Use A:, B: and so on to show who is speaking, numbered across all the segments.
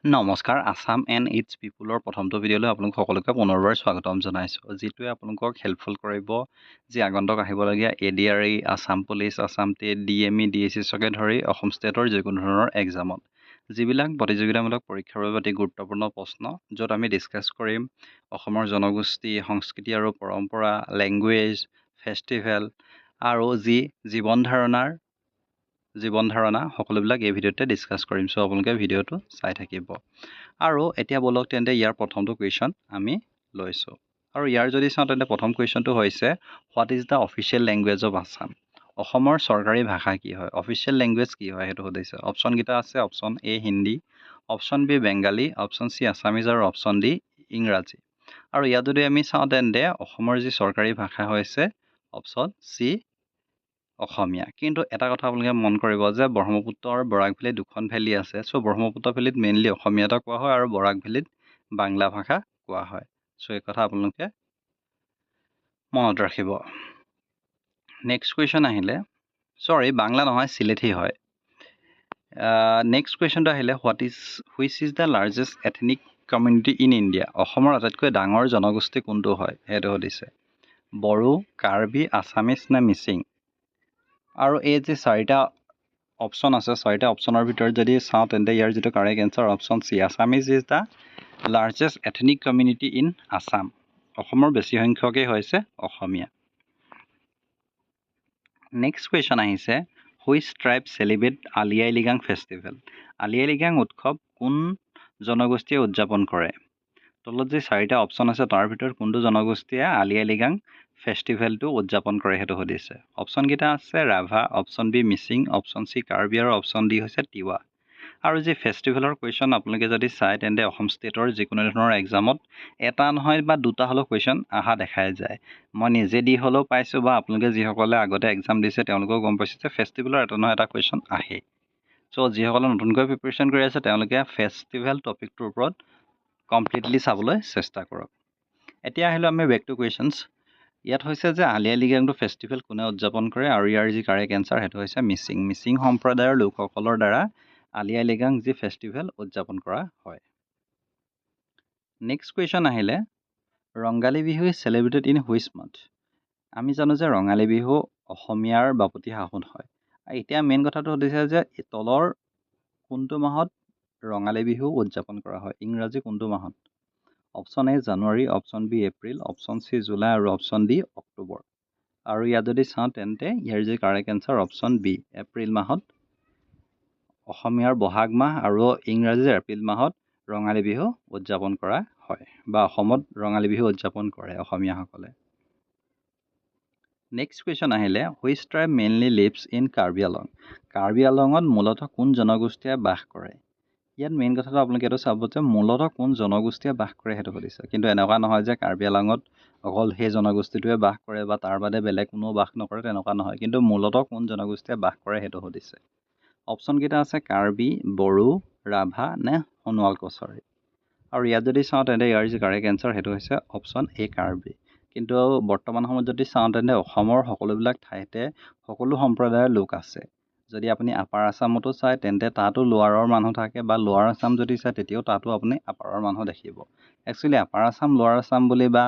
A: নমস্কাৰ Assam and it's পিপুলৰ প্ৰথমটো ভিডিঅ'লৈ আপোনালোক সকলোকে পুনৰবাৰ স্বাগতম জনাইছোঁ যিটোৱে আপোনালোকক হেল্পফুল কৰিব যি আগন্তুক আহিবলগীয়া ADRE Assam police Assam TET DME DSSকে ধৰি অসম ষ্টেটৰ যিকোনো ধৰণৰ এক্সামত যিবিলাক প্ৰতিযোগিতামূলক পৰীক্ষাৰ বাবে অতি গুৰুত্বপূৰ্ণ প্ৰশ্ন য'ত আমি ডিছকাছ কৰিম অসমৰ জনগোষ্ঠী সংস্কৃতি আৰু পৰম্পৰা লেংগুৱেজ ফেষ্টিভেল আৰু যি জীৱন ধাৰণা সকলোবিলাক এই ভিডিঅ'তে ডিছকাছ কৰিম চ' আপোনালোকে ভিডিঅ'টো চাই থাকিব আৰু এতিয়া বলক তেন্তে ইয়াৰ প্ৰথমটো কুৱেশ্যন আমি লৈছোঁ আৰু ইয়াৰ যদি চাওঁ তেন্তে প্ৰথম কুৱেশ্যনটো হৈছে what is the official language of Assam অসমৰ চৰকাৰী ভাষা কি হয় অফিচিয়েল লেংগুৱেজ কি হয় সেইটো সুধিছে অপশ্যনকেইটা আছে option A Hindi option B Bengali option C Assamese আৰু অপশ্যন ডি ইংৰাজী আৰু ইয়াত যদি আমি চাওঁ তেন্তে অসমৰ যি চৰকাৰী ভাষা হৈছে অপশ্যন চি অসমীয়া কিন্তু এটা কথা আপোনালোকে মন কৰিব যে ব্ৰহ্মপুত্ৰ আৰু বৰাক ভেলী দুখন ভেলী আছে চ' ব্ৰহ্মপুত্ৰ ভেলীত মেইনলি অসমীয়াতে কোৱা হয় আৰু বৰাক ভেলীত বাংলা ভাষা কোৱা হয় চ' এই কথা আপোনালোকে মনত ৰাখিব নেক্সট কুৱেশ্যন আহিলে বাংলা নহয় চিলেঠি হয় নেক্সট কুৱেশ্যনটো আহিলে which is the largest ethnic community in India অসমৰ আটাইতকৈ ডাঙৰ জনগোষ্ঠী কোনটো হয় সেইটো সুধিছে বড়ো কাৰ্বি আছামিজ নে মিচিং আৰু এই যে চাৰিটা অপশ্যন আছে চাৰিটা অপশ্যনৰ ভিতৰত যদি চাওঁ তেন্তে ইয়াৰ যিটো correct answer option C Assamese is the largest ethnic community in Assam অসমৰ বেছি সংখ্যকেই হৈছে অসমীয়া নেক্সট কুৱেশ্যন আহিছে which tribe celebrate Ali Aye Ligang festival Ali Aye Ligang উৎসৱ কোন জনগোষ্ঠীয়ে উদযাপন কৰে তলত যে চাৰিটা অপশ্যন আছে তাৰ ভিতৰত কোনটো জনগোষ্ঠীয়ে আলি আই লৃগাং ফেষ্টিভেলটো উদযাপন কৰে সেইটো সুধিছে অপশ্যনকেইটা আছে Rabha option B Mising option C Karbi আৰু অপশ্যন ডি হৈছে তিৱা আৰু যি ফেষ্টিভেলৰ কুৱেশ্যন আপোনালোকে যদি চায় তেন্তে অসম ষ্টেটৰ যিকোনো ধৰণৰ এক্সামত এটা নহয় বা দুটা হ'লেও কুৱেশ্যন অহা দেখাই যায় মই নিজে দি হ'লেও পাইছোঁ বা আপোনালোকে যিসকলে আগতে এক্সাম দিছে তেওঁলোকেও গম পাইছে যে ফেষ্টিভেলৰ এটা নহয় এটা কুৱেশ্যন আহে চ' যিসকলে নতুনকৈ প্ৰিপেৰেশ্যন কৰি আছে তেওঁলোকে ফেষ্টিভেল টপিকটোৰ ওপৰত কমপ্লিটলি চাবলৈ চেষ্টা কৰক এতিয়া আহিলোঁ আমি বেক টু কুৱেশ্যনছ ইয়াত হৈছে যে আলি আই লৃগাংটো ফেষ্টিভেল কোনে উদযাপন কৰে আৰু ইয়াৰ যি কাৰেক্ট এনচাৰ সেইটো হৈছে মিচিং সম্প্ৰদায়ৰ লোকসকলৰ দ্বাৰা আলি আই লৃগাং যি ফেষ্টিভেল উদযাপন কৰা হয় নেক্সট কুৱেশ্যন আহিলে Rongali Bihu is celebrated in which month আমি জানো যে ৰঙালী বিহু অসমীয়াৰ বাপতি সাহোন হয় এতিয়া মেইন কথাটো সুধিছে যে তলৰ কোনটো মাহত ৰঙালী বিহু উদযাপন কৰা হয় ইংৰাজী কোনটো মাহত option A January option B April option C July আৰু অপশ্যন ডি অক্টোবৰ আৰু ইয়াত যদি চাওঁ তেন্তে ইয়াৰ যি correct answer option B April মাহত অসমীয়াৰ বহাগ মাহ আৰু ইংৰাজীৰ এপ্ৰিল মাহত ৰঙালী বিহু উদযাপন কৰা হয় বা অসমত ৰঙালী বিহু উদযাপন কৰে অসমীয়াসকলে নেক্সট কুৱেশ্যন আহিলে which tribe mainly lives in Karbi আংলঙত মূলতঃ কোন জনগোষ্ঠীয়ে বাস কৰে ইয়াত মেইন কথাটো আপোনালোকে এইটো চাব যে মূলতঃ কোন জনগোষ্ঠীয়ে বাস কৰে সেইটো সুধিছে কিন্তু এনেকুৱা নহয় যে কাৰ্বি আংলঙত অকল সেই জনগোষ্ঠীটোৱে বাস কৰে বা তাৰ বাদে বেলেগ কোনো বাস নকৰে তেনেকুৱা নহয় কিন্তু মূলতঃ কোন জনগোষ্ঠীয়ে বাস কৰে সেইটো সুধিছে অপশ্যনকেইটা আছে কাৰ্বি বড়ো ৰাভা নে সোণোৱাল কছাৰী আৰু ইয়াত যদি চাওঁ তেন্তে ইয়াৰ যি কাৰেক্ট এনচাৰ সেইটো হৈছে অপশ্যন এ কাৰ্বি কিন্তু বৰ্তমান সময়ত যদি চাওঁ তেন্তে অসমৰ সকলোবিলাক ঠাইতে সকলো সম্প্ৰদায়ৰ লোক আছে যদি আপুনি আপাৰ আছামতো চায় তেন্তে তাতো লোৱাৰৰ মানুহ থাকে বা লোৱাৰ আছাম যদি চায় তেতিয়াও তাতো আপুনি আপাৰৰ মানুহ দেখিব একচুৱেলি আপাৰ আছাম লোৱাৰ আছাম বুলি বা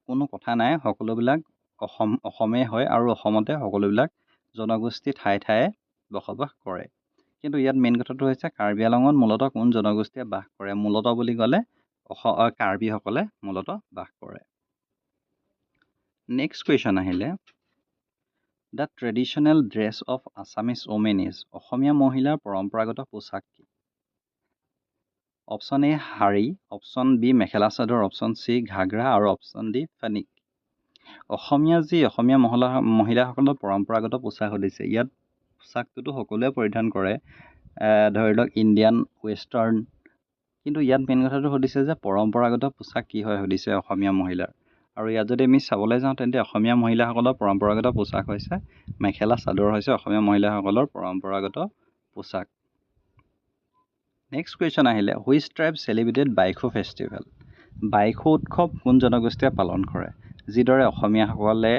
A: কোনো কথা নাই সকলোবিলাক অসমেই হয় আৰু অসমতে সকলোবিলাক জনগোষ্ঠী ঠায়ে বসবাস কৰে কিন্তু ইয়াত মেইন কথাটো হৈছে কাৰ্বি আংলঙত মূলতঃ কোন জনগোষ্ঠীয়ে বাস কৰে মূলতঃ বুলি ক'লে কাৰ্বিসকলে মূলতঃ বাস কৰে নেক্সট কুৱেশ্যন আহিলে the traditional dress of Assamese women is অসমীয়া মহিলাৰ পৰম্পৰাগত পোচাক কি অপশ্যন এ শাৰী option B mekhela chador option C ghagra আৰু অপশ্যন ডি ফেনিক অসমীয়া মহিলাসকলৰ পৰম্পৰাগত পোচাক সুধিছে ইয়াত পোচাকটোতো সকলোৱে পৰিধান কৰে ধৰি লওক ইণ্ডিয়ান ৱেষ্টাৰ্ণ কিন্তু ইয়াত মেইন কথাটো সুধিছে যে পৰম্পৰাগত পোচাক কি হয় সুধিছে অসমীয়া মহিলাৰ আৰু ইয়াত যদি আমি চাবলৈ যাওঁ তেন্তে অসমীয়া মহিলাসকলৰ পৰম্পৰাগত পোচাক হৈছে মেখেলা চাদৰ হৈছে অসমীয়া মহিলাসকলৰ পৰম্পৰাগত পোচাক নেক্সট কুৱেশ্যন আহিলে হুইচ ট্ৰাইব চেলিব্ৰেটেড বাইখু ফেষ্টিভেল বাইখু উৎসৱ কোন জনগোষ্ঠীয়ে পালন কৰে যিদৰে অসমীয়াসকলে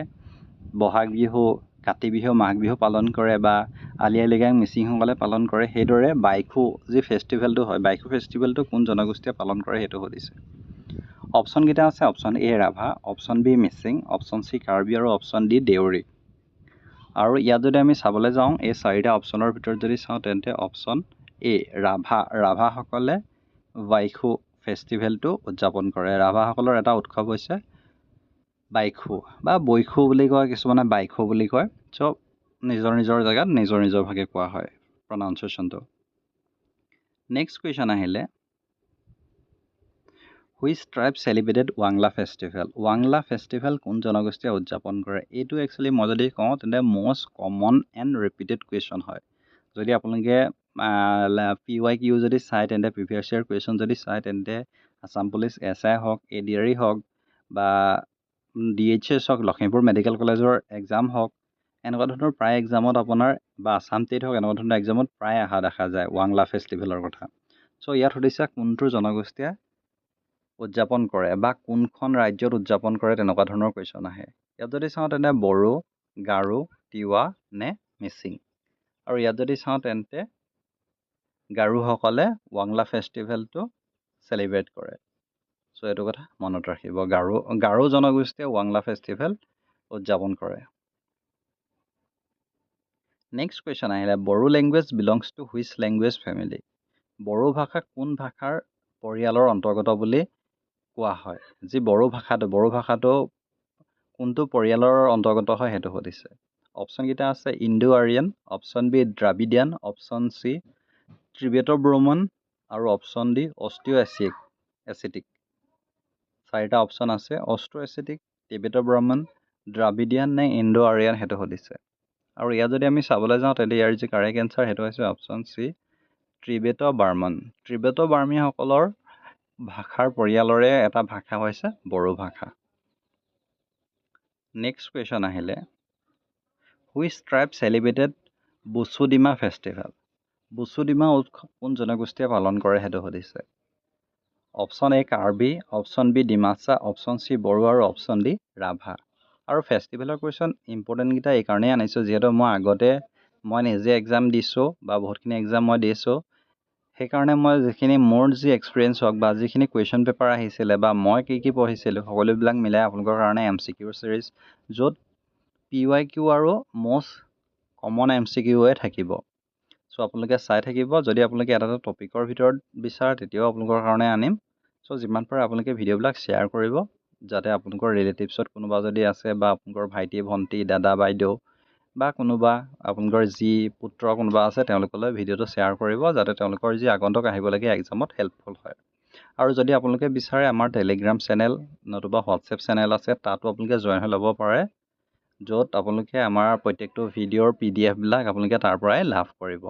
A: বহাগ বিহু কাতি বিহু মাঘ বিহু পালন কৰে বা আলি আই লৃগাং মিচিংসকলে পালন কৰে সেইদৰে বাইখু যি ফেষ্টিভেলটো হয় বাইখু ফেষ্টিভেলটো কোন জনগোষ্ঠীয়ে পালন কৰে সেইটো সুধিছে অপশ্যনকেইটা আছে option A Rabha option B Mising option C Karbi আৰু অপশ্যন ডি দেউৰী আৰু ইয়াত যদি আমি চাবলৈ যাওঁ এই চাৰিটা অপশ্যনৰ ভিতৰত যদি চাওঁ তেন্তে অপশ্যন এ ৰাভাসকলে বাইখু ফেষ্টিভেলটো উদযাপন কৰে ৰাভাসকলৰ এটা উৎসৱ হৈছে বাইখু বা বৈখু বুলি কয় কিছুমানে বাইখু বুলি কয় চ' নিজৰ নিজৰ জেগাত নিজৰ নিজৰ ভাগে কোৱা হয় প্ৰনাউন্সিয়েশ্যনটো নেক্সট কুৱেশ্যন আহিলে হুইচ ট্ৰাইব চেলিব্ৰেটেড ৱাংলা ফেষ্টিভেল কোন জনগোষ্ঠীয়ে উদযাপন কৰে এইটো একচুৱেলি মই যদি কওঁ তেন্তে most common and repeated question হয় যদি আপোনালোকে PYQ যদি চায় তেন্তে প্ৰিভিয়াছ ইয়াৰ কুৱেশ্যন যদি চায় তেন্তে আছাম পুলিচ SI হওক ADRE হওক বা DHS হওক লখিমপুৰ মেডিকেল কলেজৰ এক্সাম হওক এনেকুৱা ধৰণৰ প্ৰায় এক্সামত আপোনাৰ বা আছাম টেট হওক এনেকুৱা ধৰণৰ এক্সামত প্ৰায় অহা দেখা যায় ৱাংলা ফেষ্টিভেলৰ কথা চ' ইয়াত সুধিছে কোনটো জনগোষ্ঠীয়ে উদযাপন কৰে বা কোনখন ৰাজ্যত উদযাপন কৰে তেনেকুৱা ধৰণৰ কুৱেশ্যন আহে ইয়াত যদি চাওঁ তেন্তে বড়ো গাৰো তিৱা নে মিচিং আৰু ইয়াত যদি চাওঁ তেন্তে গাৰোসকলে ৱাংলা ফেষ্টিভেলটো চেলিব্ৰেট কৰে চ' এইটো কথা মনত ৰাখিব গাৰো জনগোষ্ঠীয়ে ৱাংলা ফেষ্টিভেল উদযাপন কৰে নেক্সট কুৱেশ্যন আহিলে Bodo language belongs to which language family Bodo ভাষা কোন ভাষাৰ পৰিয়ালৰ অন্তৰ্গত বুলি কোৱা হয় যি বড়ো ভাষাটো কোনটো পৰিয়ালৰ অন্তৰ্গত হয় সেইটো সুধিছে অপশ্যনকেইটা আছে Indo Aryan option B Dravidian option C Tibeto Burman আৰু অপশ্যন ডি অষ্ট্ৰিঅ' এচিটিক চাৰিটা অপশ্যন আছে অষ্ট্ৰ' এচিটিক ত্ৰিবেটো ব্ৰহ্মণ দ্ৰাবিডিয়ান নে ইণ্ডো আৰিয়ান সেইটো সুধিছে আৰু ইয়াত যদি আমি চাবলৈ যাওঁ তেন্তে ইয়াৰ যি কাৰেক্ট এনচাৰ সেইটো হৈছে অপশ্যন চি ত্ৰিবেটো বাৰ্মীসকলৰ ভাষাৰ পৰিয়ালৰে এটা ভাষা হৈছে বড়ো ভাষা নেক্সট কুৱেশ্যন আহিলে which tribe celebrated Bushu Dima festival Bushu Dima উৎসৱ কোন জনগোষ্ঠীয়ে পালন কৰে সেইটো সুধিছে option A Karbi option B Dimasa option C Bodo আৰু অপশ্যন ডি ৰাভা আৰু ফেষ্টিভেলৰ কুৱেশ্যন ইম্পৰ্টেণ্টকেইটা এইকাৰণেই আনিছোঁ যিহেতু মই নিজে এক্সাম দিছোঁ বা বহুতখিনি এক্সাম মই দিছোঁ সেইকাৰণে মই যিখিনি মোৰ যি এক্সপিৰিয়েঞ্চ হওক বা যিখিনি কুৱেশ্যন পেপাৰ আহিছিলে বা মই কি পঢ়িছিলোঁ সকলোবিলাক মিলাই আপোনালোকৰ কাৰণে MCQ ছিৰিজ য'ত PYQ আৰু মষ্ট কমন MCQয়ে থাকিব চ' আপোনালোকে চাই থাকিব যদি আপোনালোকে এটা টপিকৰ ভিতৰত বিচাৰে তেতিয়াও আপোনালোকৰ কাৰণে আনিম চ' যিমান পাৰে আপোনালোকে ভিডিঅ'বিলাক শ্বেয়াৰ কৰিব যাতে আপোনালোকৰ ৰিলেটিভছত কোনোবা যদি আছে বা আপোনালোকৰ ভাইটি ভণ্টি দাদা বাইদেউ বা কোনোবা আপোনালোকৰ যি পুত্ৰ কোনোবা আছে তেওঁলোকলৈ ভিডিঅ'টো শ্বেয়াৰ কৰিব যাতে তেওঁলোকৰ যি আগন্তুক আহিবলগীয়া এক্সামত হেল্পফুল হয় আৰু যদি আপোনালোকে বিচাৰে আমাৰ টেলিগ্ৰাম চেনেল নতুবা হোৱাটছএপ চেনেল আছে তাতো আপোনালোকে জইন হৈ ল'ব পাৰে য'ত আপোনালোকে আমাৰ প্ৰত্যেকটো ভিডিঅ'ৰ PDF-বিলাক আপোনালোকে তাৰ পৰাই লাভ কৰিব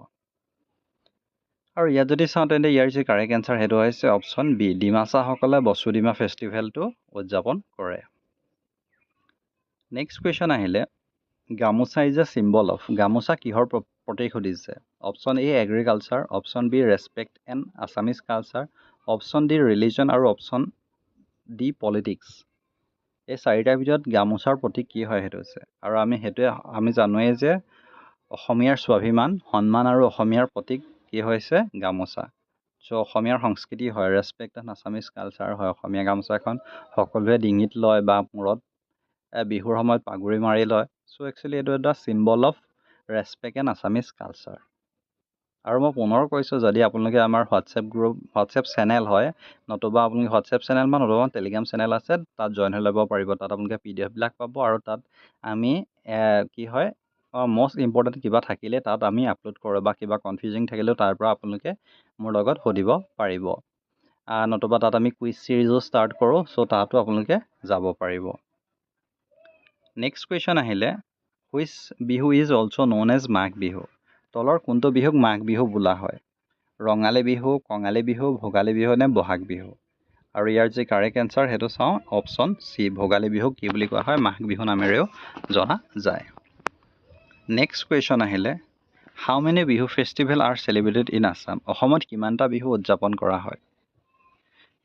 A: আৰু ইয়াত যদি চাওঁ তেন্তে ইয়াৰ যি কাৰেক্ট এনচাৰ সেইটো হৈছে অপশ্যন বি ডিমাচাসকলে বসুডিমা ফেষ্টিভেলটো উদযাপন কৰে নেক্সট কুৱেশ্যন আহিলে gamosa is a symbol of gamosa কিহৰ প্ৰতীক সুধিছে option A agriculture option B respect and Assamese culture option D religion আৰু অপশ্যন ডি পলিটিক্স এই চাৰিটাৰ ভিতৰত গামোচাৰ প্ৰতীক কি হয় সেইটো হৈছে আৰু আমি জানোৱেই যে অসমীয়াৰ স্বাভিমান সন্মান আৰু অসমীয়াৰ প্ৰতীক কি হৈছে গামোচা চ' অসমীয়াৰ সংস্কৃতি হয় ৰেছপেক্ট এণ্ড আছামিজ কালচাৰ হয় অসমীয়া গামোচাখন সকলোৱে ডিঙিত লয় বা মূৰত বিহুৰ সময়ত পাগুৰি মাৰি লয় চ' একচুৱেলি এইটো এটা symbol of respect and Assamese culture আৰু মই পুনৰ কৈছোঁ যদি আপোনালোকে আমাৰ হোৱাটছএপ চেনেল হয় নতুবা আপোনালোকে হোৱাটছএপ চেনেল বা নতুবা টেলিগ্ৰাম চেনেল আছে তাত জইন হৈ ল'ব পাৰিব তাত আপোনালোকে PDF-বিলাক পাব আৰু তাত আমি মষ্ট ইম্পৰ্টেণ্ট কিবা থাকিলে তাত আমি আপলোড কৰোঁ বা কিবা কনফিউজিং থাকিলেও তাৰ পৰা আপোনালোকে মোৰ লগত সুধিব পাৰিব নতুবা তাত আমি কুইজ ছিৰিজো ষ্টাৰ্ট কৰোঁ চ' তাতো আপোনালোকে যাব পাৰিব নেক্সট কুৱেশ্যন আহিলে which Bihu is also' known as Magh Bihu তলৰ কোনটো বিহুক মাঘ বিহু বোলা হয় ৰঙালী বিহু কঙালী বিহু ভোগালী বিহু নে বহাগ বিহু আৰু ইয়াৰ যি কাৰেক্ট এনচাৰ সেইটো চাওঁ অপশ্যন চি ভোগালী বিহুক কি বুলি কোৱা হয় মাঘ বিহু নামেৰেও জনা যায় নেক্সট কুৱেশ্যন আহিলে how many Bihu festival are celebrated in Assam অসমত কিমানটা বিহু উদযাপন কৰা হয়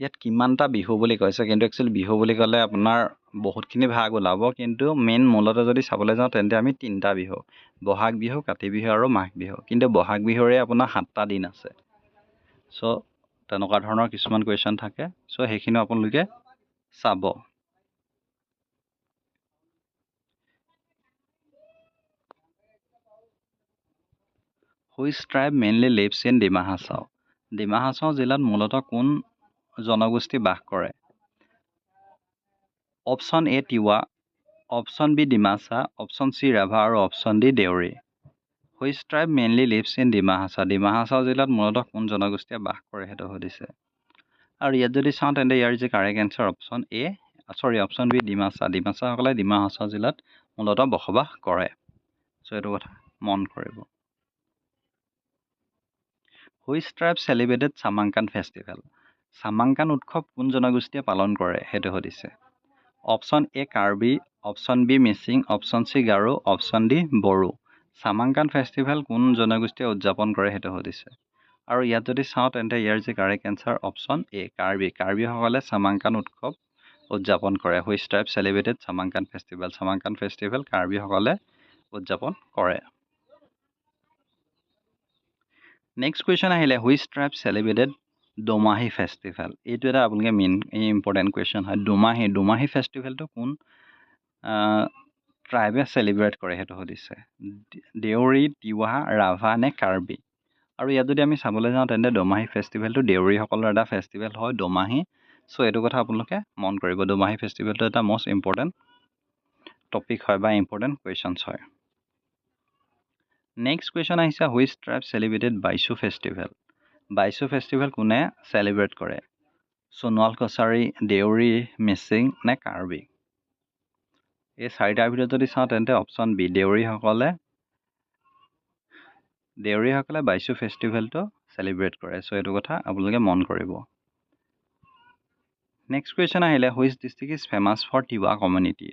A: ইয়াত কিমানটা বিহু বুলি কৈছে কিন্তু একচুৱেলি বিহু বুলি ক'লে আপোনাৰ বহুতখিনি ভাগ ওলাব, কিন্তু মেইন মূলতে যদি চাবলৈ যাওঁ তেন্তে আমি 3টা বিহু, বহাগ বিহু, কাতি বিহু আৰু মাঘ বিহু। কিন্তু বহাগ বিহুৰে আপোনাৰ 7টা দিন আছে। চ' তেনেকুৱা ধৰণৰ কিছুমান কুৱেশ্যন থাকে, চ' সেইখিনি আপোনালোকে চাব। Which tribe mainly lives in Dima Hasao? Dima Hasao জিলাত মূলতঃ কোন জনগোষ্ঠী বাস কৰে? Option A Tiwa, option B Dimasa, option C Rabha আৰু option D Deori. Which tribe mainly lives in Dima Hasao? Dima Hasao জিলাত মূলতঃ কোন জনগোষ্ঠীয়ে বাস কৰে সেইটো সুধিছে। আৰু ইয়াত যদি চাওঁ তেন্তে ইয়াৰ যি correct answer option B Dimasa. ডিমাচাসকলে ডিমা হাছাও জিলাত মূলতঃ বসবাস কৰে। চ' এইটো কথা মন কৰিব। Which tribe celebrated Chomangkan festival? Chomangkan উৎসৱ কোন জনগোষ্ঠীয়ে পালন কৰে সেইটো সুধিছে। Option A Karbi, option B Mising, option C Garo, option D Bodo. Chomangkan festival কোন জনগোষ্ঠীয়ে উদযাপন কৰে সেইটো সুধিছে। আৰু ইয়াত যদি চাওঁ তেন্তে ইয়াৰ যি correct answer option A Karbi. কাৰ্বিসকলে চামাংকান উৎসৱ উদযাপন কৰে। Which tribe celebrated Chomangkan festival? Chomangkan festival কাৰ্বিসকলে উদযাপন কৰে। নেক্সট কুৱেশ্যন আহিলে which tribe celebrated Domahi festival? এইটো এটা আপোনালোকে মেইন ইম্পৰ্টেণ্ট কুৱেশ্যন হয়। দোমাহী ফেষ্টিভেলটো কোন ট্ৰাইবে চেলিব্ৰেট কৰে সেইটো সুধিছে। দেউৰী, তিৱা, ৰাভা নে কাৰ্বি? আৰু ইয়াত যদি আমি চাবলৈ যাওঁ তেন্তে দোমাহী ফেষ্টিভেলটো দেউৰীসকলৰ এটা ফেষ্টিভেল হয় দোমাহী। চ' এইটো কথা আপোনালোকে মন কৰিব। দোমাহী ফেষ্টিভেলটো এটা মষ্ট ইম্পৰ্টেণ্ট টপিক হয় বা ইম্পৰ্টেণ্ট কুৱেশ্যনছ হয়। নেক্সট কুৱেশ্যন আহিছে which tribe celebrated Baishu festival? Baishu festival কোনে চেলিব্ৰেট কৰে? সোণোৱাল কছাৰী, দেউৰী, মিচিং নে কাৰ্বি? এই 4টাৰ ভিতৰত যদি চাওঁ তেন্তে অপশ্যন বি দেউৰীসকলে বাইশু ফেষ্টিভেলটো চেলিব্ৰেট কৰে। চ' এইটো কথা আপোনালোকে মন কৰিব। নেক্সট কুৱেশ্যন আহিলে which district is famous for Tiwa community?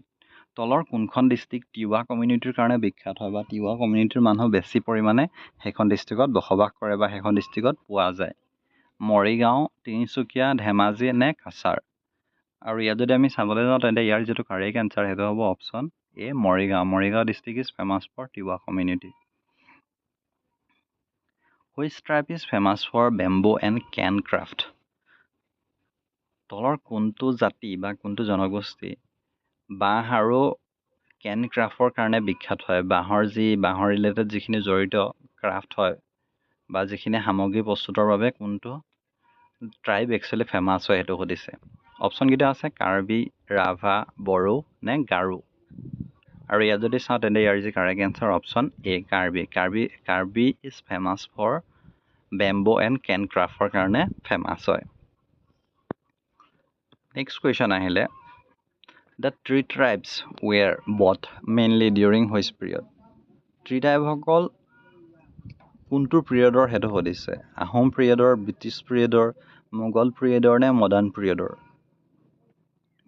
A: তলৰ কোনখন ডিষ্ট্ৰিক্ট তিৱা কমিউনিটিৰ কাৰণে বিখ্যাত হয় বা তিৱা কমিউনিটিৰ মানুহ বেছি পৰিমাণে সেইখন ডিষ্ট্ৰিক্টত বসবাস কৰে বা সেইখন ডিষ্ট্ৰিক্টত পোৱা যায়? মৰিগাঁও, তিনিচুকীয়া, ধেমাজি নে কাছাৰ? আৰু ইয়াত যদি আমি চাবলৈ যাওঁ তেন্তে ইয়াৰ যিটো কাৰেক্ট এনচাৰ সেইটো হ'ব option A Morigaon. Morigaon district is famous for Tiwa community. Which tribe is famous for bamboo and cane craft? তলৰ কোনটো জাতি বা কোনটো জনগোষ্ঠী বাঁহ আৰু কেন ক্ৰাফ্টৰ কাৰণে বিখ্যাত হয়? বাঁহৰ ৰিলেটেড যিখিনি জড়িত ক্ৰাফ্ট হয় বা যিখিনি সামগ্ৰী প্ৰস্তুতৰ বাবে কোনটো ট্ৰাইব একচুৱেলি ফেমাছ হয় সেইটো সুধিছে। অপশ্যনকেইটা আছে কাৰ্বি, ৰাভা, বড়ো নে গাৰো। আৰু ইয়াত যদি চাওঁ তেন্তে ইয়াৰ যি correct answer option A Karbi. Karbi is famous for bamboo and cane ক্ৰাফ্টৰ কাৰণে ফেমাছ হয়। নেক্সট কুৱেশ্যন আহিলে the three tribes were both mainly during which period? থ্ৰী ট্ৰাইবসকল কোনটো পিৰিয়ডৰ সেইটো সুধিছে। আহোম পিৰিয়ডৰ, ব্ৰিটিছ পিৰিয়ডৰ, মোগল পিৰিয়ডৰ নে মডাৰ্ণ পিৰিয়ডৰ?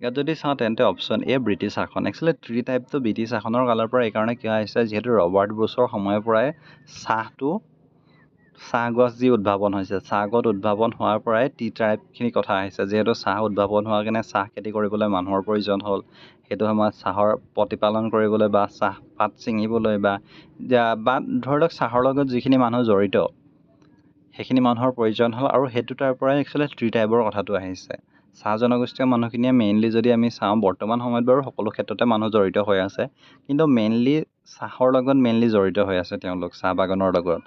A: ইয়াত যদি চাওঁ তেন্তে অপশ্যন এ ব্ৰিটিছ শাসন। একচুৱেলি থ্ৰী টাইপটো ব্ৰিটিছ শাসনৰ কালৰ পৰা এইকাৰণে কিয় আহিছে যিহেতু ৰবাৰ্ট ব্ৰুচৰ সময়ৰ পৰাই চাহগছ যি উদ্ভাৱন হৈছে, চাহগছ উদ্ভাৱন হোৱাৰ পৰাই টি ট্ৰাইবখিনি কথা আহিছে। যিহেতু চাহ উদ্ভাৱন হোৱাৰ কাৰণে চাহ খেতি কৰিবলৈ মানুহৰ প্ৰয়োজন হ'ল। সেইটো সময়ত চাহৰ প্ৰতিপালন কৰিবলৈ বা চাহপাত ছিঙিবলৈ বা ধৰি লওক চাহৰ লগত যিখিনি মানুহ জড়িত সেইখিনি মানুহৰ প্ৰয়োজন হ'ল আৰু সেইটো তাৰ পৰাই একচুৱেলি থ্ৰী টাইবৰ কথাটো আহিছে। চাহ জনগোষ্ঠীয় মানুহখিনিয়ে মেইনলি যদি আমি চাওঁ বৰ্তমান সময়ত বাৰু সকলো ক্ষেত্ৰতে মানুহ জড়িত হৈ আছে, কিন্তু মেইনলি চাহৰ লগত জড়িত হৈ আছে তেওঁলোক, চাহ বাগানৰ লগত।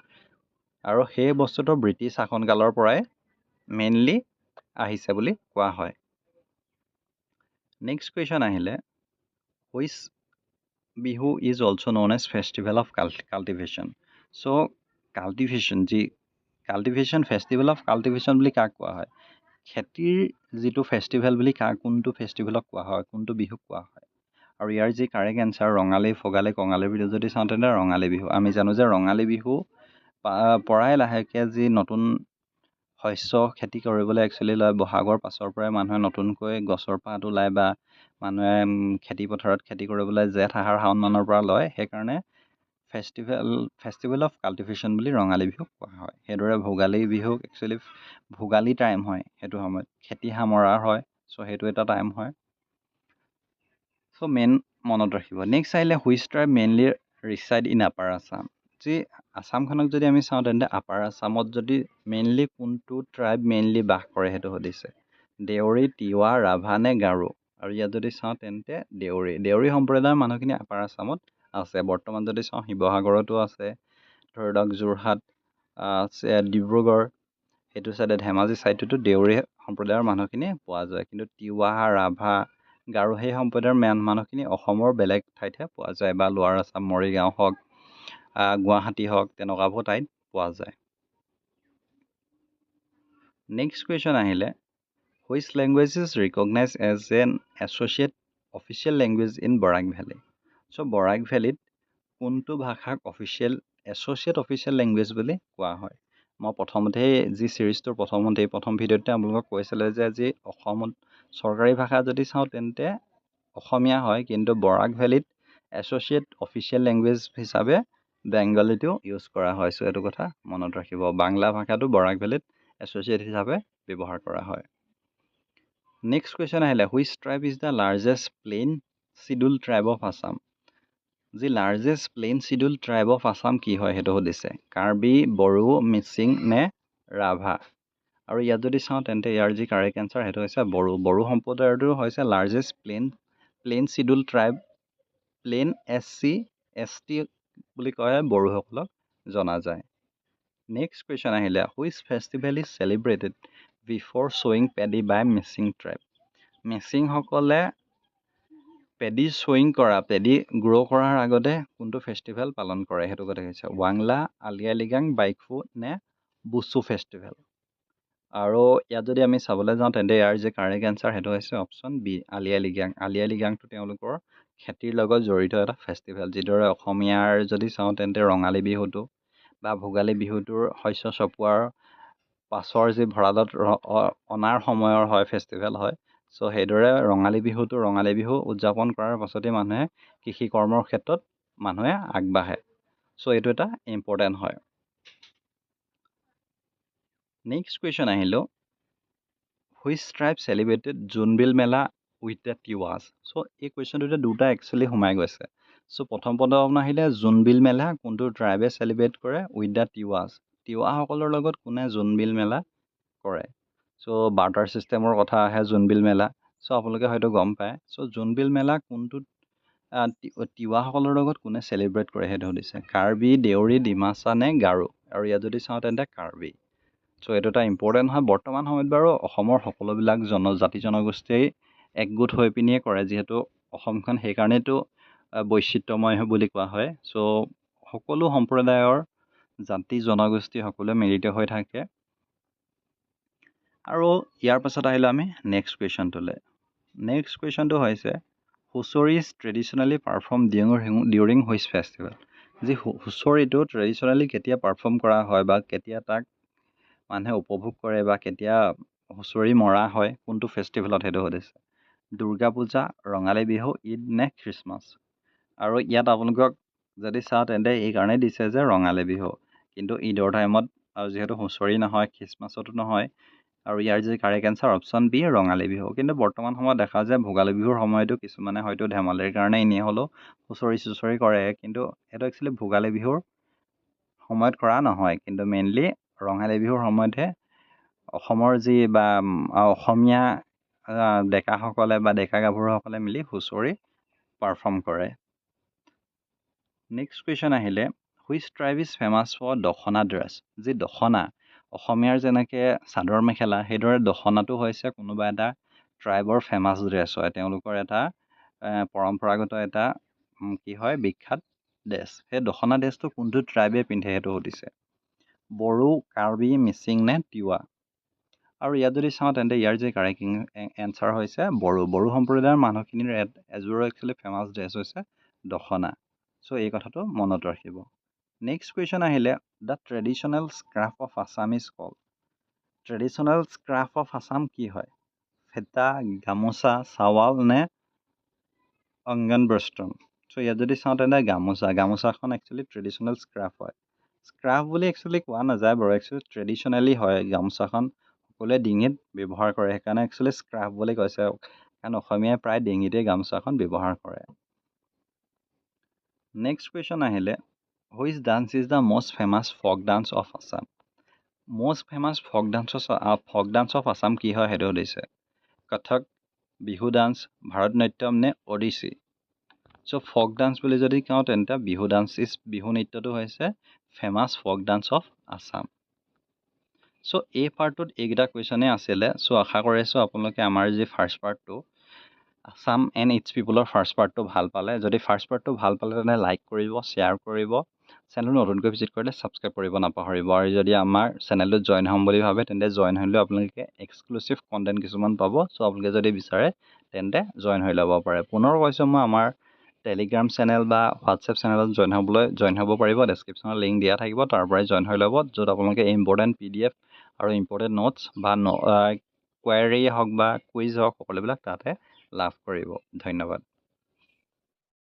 A: আৰু সেই বস্তুটো ব্ৰিটিছ শাসনকালৰ পৰাই মেইনলি আহিছে বুলি কোৱা হয়। নেক্সট কুৱেশ্যন আহিলে which Bihu is also' known as festival of cultivation? So' cultivation festival of cultivation বুলি কাক কোৱা হয়? খেতিৰ যিটো ফেষ্টিভেল বুলি কোনটো ফেষ্টিভেলক কোৱা হয়, কোনটো বিহুক কোৱা হয়? আৰু ইয়াৰ যি কাৰেক্ট এনচাৰ ৰঙালী, ভোগালী, কঙালী বিহু যদি চাওঁ তেন্তে ৰঙালী বিহু। আমি জানো যে ৰঙালী বিহু পৰাই লাহেকৈ যি নতুন শস্য খেতি কৰিবলৈ একচুৱেলি লয়, বহাগৰ পাছৰ পৰাই মানুহে নতুনকৈ গছৰ পাত ওলায় বা মানুহে খেতি পথাৰত খেতি কৰিবলৈ জেঠ, আহাৰ, শাওণ মানৰ পৰা লয়। সেইকাৰণে ফেষ্টিভেল অফ কাল্টিভেশ্যন বুলি ৰঙালী বিহুক কোৱা হয়। সেইদৰে ভোগালী বিহুক একচুৱেলি ভোগালী টাইম হয়, সেইটো সময়ত খেতি সামৰাৰ হয়। চ' সেইটো এটা টাইম হয়। সো মেইন মনত ৰাখিব নেক্সট আহিলে which tribe mainly reside in upper Assam যি আছামখনক যদি আমি চাওঁ তেন্তে আপাৰ আছামত যদি মেইনলি কোনটো ট্ৰাইব মেইনলি বাস কৰে সেইটো সুধিছে দেউৰী তিৱা ৰাভা নে গাৰো আৰু ইয়াত যদি চাওঁ তেন্তে দেউৰী সম্প্ৰদায়ৰ মানুহখিনি আপাৰ আছামত আছে বৰ্তমান যদি চাওঁ শিৱসাগৰতো আছে ধৰি লওক যোৰহাট ডিব্ৰুগড় সেইটো চাইডে ধেমাজি ছাইডটোতো দেউৰী সম্প্ৰদায়ৰ মানুহখিনি পোৱা যায় কিন্তু তিৱা ৰাভা গাৰো সেই সম্প্ৰদায়ৰ মানুহখিনি অসমৰ বেলেগ ঠাইতহে পোৱা যায় বা লোৱাৰ আছাম মৰিগাঁও হওক গুৱাহাটী হওক তেনেকুৱাবোৰ ঠাইত পোৱা যায় নেক্সট কুৱেশ্যন আহিলে which language is recognize as an associate official language in Barak valley so' Barak ভেলীত কোনটো ভাষাক এছ'চিয়েট অফিচিয়েল লেংগুৱেজ বুলি কোৱা হয় মই প্ৰথমতেই যি ছিৰিজটোৰ প্ৰথম ভিডিঅ'তে আপোনালোকক কৈছিলে যে যি অসমত চৰকাৰী ভাষা যদি চাওঁ তেন্তে অসমীয়া হয় কিন্তু বৰাক ভেলীত এছ'চিয়েট অফিচিয়েল লেংগুৱেজ হিচাপে বেংগলীটো ইউজ কৰা হয় চ' এইটো কথা মনত ৰাখিব বাংলা ভাষাটো বৰাক ভেলীত এছ'চিয়েট হিচাপে ব্যৱহাৰ কৰা হয় নেক্সট কুৱেশ্যন আহিলে which tribe is the largest plain schedule tribe of Assam যি largest plain schedule tribe of Assam কি হয় সেইটো সুধিছে কাৰ্বি বড়ো মিচিং নে ৰাভা আৰু ইয়াত যদি চাওঁ তেন্তে ইয়াৰ যি কাৰেক্ট এনচাৰ সেইটো হৈছে বড়ো সম্প্ৰদায়ৰটো হৈছে largest plain schedule tribe plain ST বুলি কয় বড়োসকলক জনা যায় নেক্সট কুৱেশ্যন আহিলে which festival is celebrated before শ্বয়িং পেডি বাই মিচিং ট্ৰাইব মিচিংসকলে পেডি গ্ৰ' কৰাৰ আগতে কোনটো ফেষ্টিভেল পালন কৰে সেইটো কথা কৈছে ৱাংলা আলি আই লৃগাং বাইখু নে বুচু ফেষ্টিভেল আৰু ইয়াত যদি আমি চাবলৈ যাওঁ তেন্তে ইয়াৰ যে কাৰেক্ট এনচাৰ সেইটো হৈছে অপশ্যন বি আলি আই লৃগাংটো তেওঁলোকৰ খেতিৰ লগত জড়িত এটা ফেষ্টিভেল যিদৰে অসমীয়াৰ যদি চাওঁ তেন্তে ৰঙালী বিহুটো বা ভোগালী বিহুটোৰ শস্য চপোৱাৰ পাছৰ যি ভঁৰালত অনাৰ সময়ৰ হয় ফেষ্টিভেল হয় চ' সেইদৰে ৰঙালী বিহু উদযাপন কৰাৰ পাছতেই মানুহে কৃষি কৰ্মৰ ক্ষেত্ৰত মানুহে আগবাঢ়ে চ' এইটো এটা ইম্পৰ্টেণ্ট হয় নেক্সট কুৱেশ্যন আহিলোঁ which tribe celebrated Jonbeel Mela with the Tiwas so' এই কুৱেশ্যনটোতে দুটা একচুৱেলি সোমাই গৈছে চ' প্ৰথম আহিলে জোনবিল মেলা কোনটো ট্ৰাইবে চেলিব্ৰেট কৰে উইথ দ্য তিৱাসকলৰ লগত কোনে জোনবিল মেলা কৰে চ' বাৰ্টাৰ ছিষ্টেমৰ কথা আহে জোনবিল মেলা চ' আপোনালোকে হয়তো গম পায় চ' জোনবিল মেলা কোনটো তিৱাসকলৰ লগত কোনে চেলিব্ৰেট কৰে সেইটো সুধিছে কাৰ্বি দেউৰী ডিমাচা নে গাৰো আৰু ইয়াত যদি চাওঁ তেন্তে কাৰ্বি চ' এইটো এটা ইম্পৰ্টেণ্ট হয় বৰ্তমান সময়ত বাৰু অসমৰ সকলোবিলাক জাতি জনগোষ্ঠীয়ে একগোট হৈ পিনিয়ে কৰে যিহেতু অসমখন সেইকাৰণেতো বৈচিত্ৰ্যময় বুলি কোৱা হয় চ' সকলো সম্প্ৰদায়ৰ জাতি জনগোষ্ঠী সকলোৱে মিলিত হৈ থাকে আৰু ইয়াৰ পাছত আহিলোঁ আমি নেক্সট কুৱেশ্যনটোলৈ নেক্সট কুৱেশ্যনটো হৈছে Husori is traditionally perform during which festival যি হুঁচৰিটো ট্ৰেডিশ্যনেলি কেতিয়া পাৰফৰ্ম কৰা হয় বা কেতিয়া তাক মানুহে উপভোগ কৰে বা কেতিয়া হুঁচৰি মৰা হয় কোনটো ফেষ্টিভেলত সেইটো সুধিছে দুৰ্গা পূজা ৰঙালী বিহু ঈদ নে খ্ৰীষ্টমাছ আৰু ইয়াত আপোনালোকক যদি চাওঁ তেন্তে এই কাৰণেই দিছে যে ৰঙালী বিহু কিন্তু ঈদৰ টাইমত আৰু যিহেতু হুঁচৰি নহয় খ্ৰীষ্টমাছতো নহয় আৰু ইয়াৰ যি correct answer option B Rongali Bihu কিন্তু বৰ্তমান সময়ত দেখা যায় ভোগালী বিহুৰ সময়তো কিছুমানে হয়তো ধেমালিৰ কাৰণে এনেই হ'লেও হুঁচৰি কৰে কিন্তু সেইটো একচুৱেলি ভোগালী বিহুৰ সময়ত কৰা নহয় কিন্তু মেইনলি ৰঙালী বিহুৰ সময়তহে অসমৰ যি বা অসমীয়া ডেকাসকলে বা ডেকা গাভৰুসকলে মিলি হুঁচৰি পাৰফৰ্ম কৰে নেক্সট কুৱেশ্যন আহিলে which tribe is famous for dokhona dress যি দখনা অসমীয়াৰ যেনেকৈ চাদৰ মেখেলা সেইদৰে দখনাটো হৈছে কোনোবা এটা ট্ৰাইবৰ ফেমাছ ড্ৰেছ হয় তেওঁলোকৰ এটা পৰম্পৰাগত এটা কি হয় বিখ্যাত ড্ৰেছ সেই দখনা ড্ৰেছটো কোনটো ট্ৰাইবে পিন্ধে সেইটো সুধিছে বড়ো কাৰ্বি মিচিং নে তিৱা আৰু ইয়াত যদি চাওঁ তেন্তে ইয়াৰ যি কাৰেক্ট এনচাৰ হৈছে বড়ো সম্প্ৰদায়ৰ মানুহখিনিৰ এযোৰ একচুৱেলি ফেমাছ ড্ৰেছ হৈছে দখনা চ' এই কথাটো মনত ৰাখিব নেক্সট কুৱেশ্যন আহিলে the traditional scarf of Assam is called traditional scarf of Assam কি হয় ফেটা গামোচা চাৱাল নে অংগন বস্ত্ৰম চ' ইয়াত যদি চাওঁ তেন্তে গামোচাখন একচুৱেলি ট্ৰেডিশ্যনেল স্কাৰ্ফ হয় স্কাৰ্ফ বুলি একচুৱেলি কোৱা নাযায় বাৰু একচুৱেলি ট্ৰেডিশ্যনেলি হয় গামোচাখন সকলোৱে ডিঙিত ব্যৱহাৰ কৰে সেইকাৰণে একচুৱেলি স্কাৰ্ফ বুলি কৈছে কাৰণ অসমীয়াই প্ৰায় ডিঙিতে গামোচাখন ব্যৱহাৰ কৰে নেক্সট কুৱেশ্যন আহিলে which dance is the most famous folk dance of Assam most famous folk dance of Assam কি হয় সেইটো সুধিছে কথক বিহু ডান্স ভাৰতনাট্যম নে ওডিচি চ' ফক ডান্স বুলি যদি কওঁ তেন্তে বিহু নৃত্যটো হৈছে famous folk dance of Assam so' এই পাৰ্টটোত এইকেইটা কুৱেশ্যনেই আছিলে চ' আশা কৰিছোঁ আপোনালোকে আমাৰ যি ফাৰ্ষ্ট পাৰ্টটো আছাম এণ্ড ইটছ পিপুলৰ ফাৰ্ষ্ট পাৰ্টটো ভাল পালে যদি ফাৰ্ষ্ট পাৰ্টটো ভাল পালে তেনে লাইক কৰিব শ্বেয়াৰ কৰিব চেনেলটো নতুনকৈ ভিজিট কৰিলে ছাবস্ক্ৰাইব কৰিব নাপাহৰিব আৰু যদি আমাৰ চেনেলটোত জইন হ'ম বুলি ভাবে তেন্তে জইন হ'লেও আপোনালোকে এক্সক্লুচিভ কণ্টেণ্ট কিছুমান পাব চ' আপোনালোকে যদি বিচাৰে তেন্তে জইন হৈ ল'ব পাৰে পুনৰ কৈছোঁ মই আমাৰ টেলিগ্ৰাম চেনেল বা হোৱাটছএপ চেনেলত জইন হ'ব পাৰিব ডেছক্ৰিপশ্যনত লিংক দিয়া থাকিব তাৰ পৰাই জইন হৈ ল'ব য'ত আপোনালোকে ইম্পৰ্টেণ্ট PDF আৰু ইম্পৰ্টেণ্ট নোটছ বা কুৱেৰি হওক বা কুইজ হওক সকলোবিলাক তাতে লাভ কৰিব ধন্যবাদ